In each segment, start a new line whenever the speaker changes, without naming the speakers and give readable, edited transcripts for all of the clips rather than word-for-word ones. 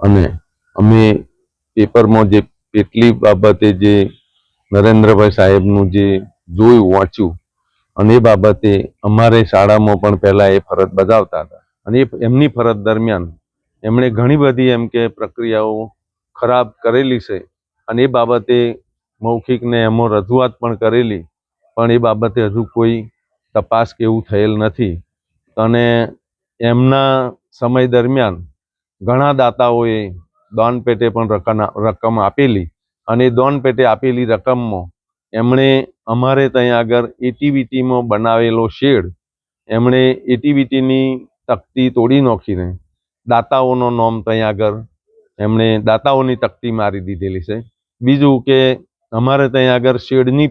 અને અમે પેપરમાં જે પેટલી બાબતે જે નરેન્દ્રભાઈ સાહેબનું જે જોયું વાંચ્યું અને એ બાબતે અમારે શાળામાં પણ પહેલા એ ફરજ બજાવતા હતા અને એમની ફરજ દરમિયાન એમણે ઘણી બધી એમ કે પ્રક્રિયાઓ ખરાબ કરેલી છે અને એ બાબતે મૌખિક ને એમાં રજૂઆત પણ કરેલી, પણ એ બાબતે હજુ કોઈ તપાસ કે એવું થયેલ નથી. અને એમના સમય દરમિયાન ઘણા દાતાઓએ દાન પેટે પણ રકમ આપેલી અને દાન પેટે આપેલી રકમમાં એમણે અમારે ત્યાં આગળ એટીવીટીમાં બનાવેલો શેડ એમણે એટીવીટીની તકતી તોડી નાખીને દાતાઓનો નામ ત્યાં આગળ એમણે દાતાઓની તકતી મારી દીધેલી છે. બીજું કે અમારે ત્યાં આગળ શેડની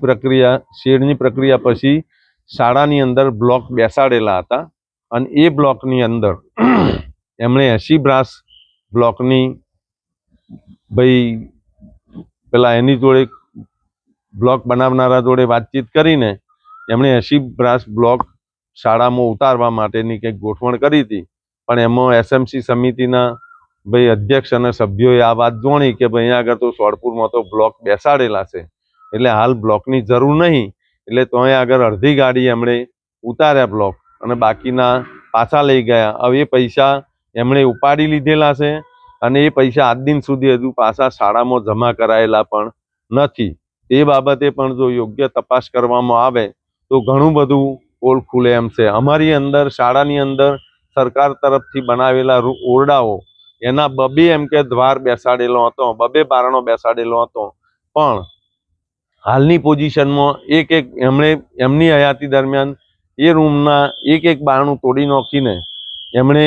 પ્રક્રિયા પછી શાળાની અંદર બ્લોક બેસાડેલા હતા અને એ બ્લોકની અંદર એમણે 80 બ્રાસ બ્લોકની ભાઈ પેલા એની જોડે બ્લોક બનાવનારા જોડે વાતચીત કરીને એમણે 80 બ્રાસ બ્લોક શાળામાં ઉતારવા માટેની કંઈક ગોઠવણ કરી હતી, પણ એમાં એસએમસી સમિતિના ભાઈ અધ્યક્ષ અને સભ્યોએ આ વાત જોણી કે ભાઈ અહીંયા આગળ તો સોડપુરમાં તો બ્લોક બેસાડેલા છે એટલે હાલ બ્લોકની જરૂર નહીં, એટલે તો અહીંયા આગળ અડધી ગાડી એમણે ઉતાર્યા બ્લોક અને બાકીના પાછા લઈ ગયા. હવે એ પૈસા એમણે ઉપાડી લીધેલા છે અને એ પૈસા આજ દિન સુધી હજુ પાછા શાળામાં જમા કરાયેલા પણ નથી. એ બાબતે પણ જો યોગ્ય તપાસ કરવામાં આવે તો ઘણું બધું પોલ ખુલે એમ છે. અમારી અંદર શાળાની અંદર સરકાર તરફથી બનાવેલા ઓરડાઓ એના બબે એમ કે દ્વાર બેસાડેલો હતો, બબે બારણો બેસાડેલો હતો, પણ હાલની પોઝિશનમાં એક એમની હયાતી દરમિયાન એ રૂમના એક બારણું તોડી નાખીને એમણે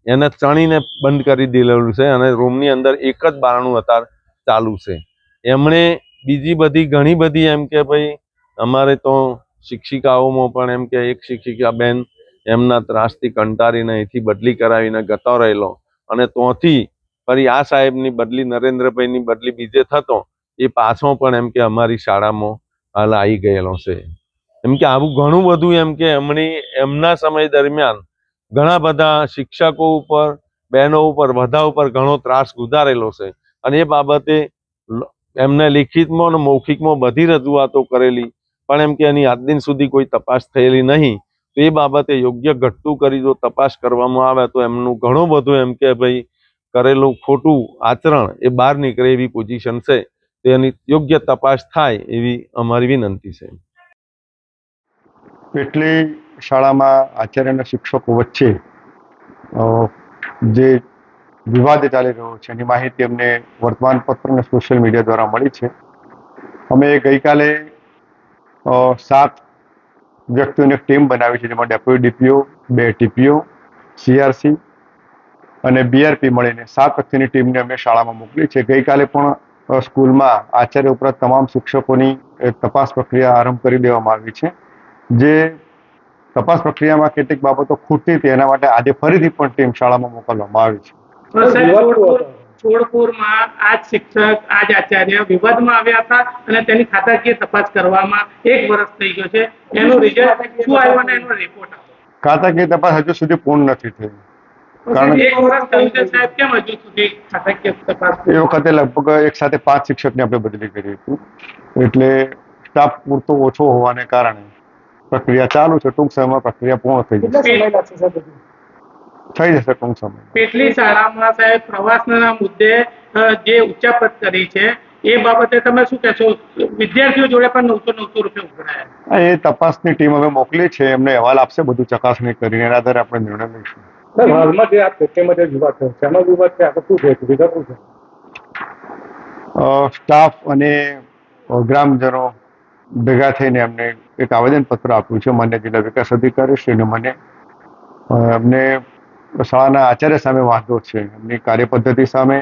એને ચણીને બંધ કરી દીધેલું છે અને રૂમની અંદર એક જ બારણું અત્યારે ચાલુ છે. એમણે બીજી બધી ઘણી બધી એમ કે ભાઈ અમારે તો શિક્ષિકાઓમાં પણ એમ કે એક શિક્ષિકા બેન એમના ત્રાસથી કંટાળીને અહીંથી બદલી કરાવીને ગતો રહેલો અને ત્યાંથી ફરી આ સાહેબની બદલી નરેન્દ્રભાઈની બદલી બીજે થતો એ પાછો પણ એમ કે અમારી શાળામાં હાલ આવી ગયેલો છે. એમ કે આવું ઘણું બધું એમ કે એમના સમય દરમિયાન ઘણા બધા શિક્ષકો ઉપર, બહેનો ઉપર, બધા ઉપર ઘણો ત્રાસ ગુજારેલો છે અને એ બાબતે એમને લિખિતમાં અને મૌખિકમાં બધી રજૂઆતો કરેલી, પણ એમ કે એની આજ દિન સુધી કોઈ તપાસ થયેલી નહીં. તો એ બાબતે યોગ્ય ઘટતું કરી જો તપાસ કરવામાં આવે તો એમનું ઘણું બધું એમ કે ભાઈ કરેલું ખોટું આચરણ એ બહાર નીકળે એવી પોઝિશન છે. તો એની યોગ્ય તપાસ થાય એવી અમારી વિનંતી છે.
પેટલી શાળામાં આચાર્ય અને શિક્ષકો વચ્ચે જે વિવાદ ચાલી રહ્યો છે એની માહિતી અમને વર્તમાનપત્ર અને સોશિયલ મીડિયા દ્વારા મળી છે. અમે ગઈકાલે 7 વ્યક્તિઓની ટીમ બનાવી છે, જેમાં ડેપ્યુટી ડીપીઓ, 2 ટીપીઓ, સીઆરસી અને બીઆરપી મળીને 7 વ્યક્તિની ટીમને અમે શાળામાં મોકલી છે. ગઈકાલે પણ સ્કૂલમાં આચાર્ય ઉપરાંત તમામ શિક્ષકોની તપાસ પ્રક્રિયા આરંભ કરી દેવામાં આવી છે. જે તપાસ પ્રક્રિયામાં કેટલીક બાબતો ખૂટતી હતી એના માટે આજે ફરીથી પણ ટીમ શાળામાં મોકલવામાં આવી છે.
છોડપુરમાં આજ શિક્ષક, આજ આચાર્ય વિવાદમાં આવ્યા હતા અને તેની ખાતાકીય તપાસ કરવામાં 1 વર્ષ થઈ ગયો છે. એનું રિઝલ્ટ શું આવ્યું અને એનો રિપોર્ટ આવ્યો?
ખાતાકીય તપાસ હજુ સુધી પૂર્ણ નથી થઈ.
કારણ 1 વર્ષ થયું છે સાહેબ, કેમ હજુ સુધી ખાતાકીય તપાસ?
એ વખતે લગભગ એક સાથે 5 શિક્ષકને આપણે બદલી કરી હતી, એટલે સ્ટાફ પૂરતો ઓછો હોવાને કારણે પ્રક્રિયા ચાલુ છે. ટૂંક સમયમાં પ્રક્રિયા પૂર્ણ થઈ જશે. થઈ જશે ટૂંક સમય.
પેટલી શાળામાં સાહેબ પ્રવાસના મુદ્દે જે ઉચ્ચાપત કરી છે એ બાબતે તમે શું કહેશો? વિદ્યાર્થીઓ જોડે પણ 900 રૂપિયા ઉઘરાયા.
એ તપાસની ટીમ અમે મોકલી છે, એમને અહેવાલ આપશે, બધું ચકાસણી કરીને એના આધારે આપણે નિર્ણય લઈશું.
હાલમાં જે આ પેટલીમાં જે વિવાદ થયો છે એનો વિવાદ છે, આ શું છે, વિગત શું છે?
સ્ટાફ અને ગ્રામજનો ભેગા થઈને એમને એક આવેદનપત્ર આપ્યું છે માન્ય જિલ્લા વિકાસ અધિકારી શ્રીને. મને એમને શાળાના આચાર્ય સામે વાંધો છે, એમની કાર્યપદ્ધતિ સામે,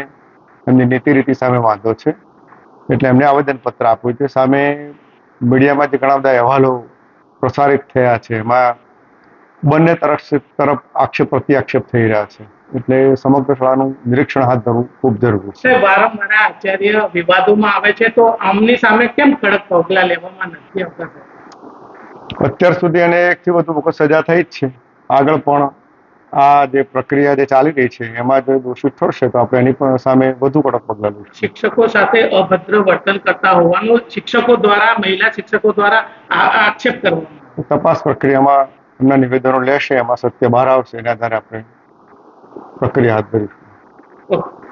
એમની નીતિ રીતિ સામે વાંધો છે, એટલે એમને આવેદનપત્ર આપ્યું છે. સામે મીડિયામાં જે ઘણા બધા અહેવાલો પ્રસારિત થયા છે એમાં બંને તરફ આક્ષેપ પ્રત્યાક્ષેપ થઈ રહ્યા છે, એટલે સમગ્ર શાળાનું નિરીક્ષણ હાથ ધરવું ખૂબ જરૂરી છે.
વારંવાર આચાર્ય વિવાદોમાં આવે છે તો આમની સામે કેમ કડક પગલાં લેવામાં નથી આવતા?
અત્યાર સુધી એને 1થી વધુ વખત સજા થઈ જ છે, આગળ પણ આ જે પ્રક્રિયા જે ચાલી રહી છે એમાં જો દોષિત ઠરશે તો આપણે એની પણ સામે વધુ કડક પગલાં લઈશું.
શિક્ષકો સાથે અભદ્ર વર્તન કરતા હોવાનું શિક્ષકો દ્વારા, મહિલા શિક્ષકો દ્વારા આક્ષેપ કરવામાં
તપાસ પ્રક્રિયામાં એમના નિવેદનો લેશે, એમાં સત્ય બહાર આવશે, એના આધારે આપણે પ્રક્રિયા હાથ ધરીશું.
ઓકે.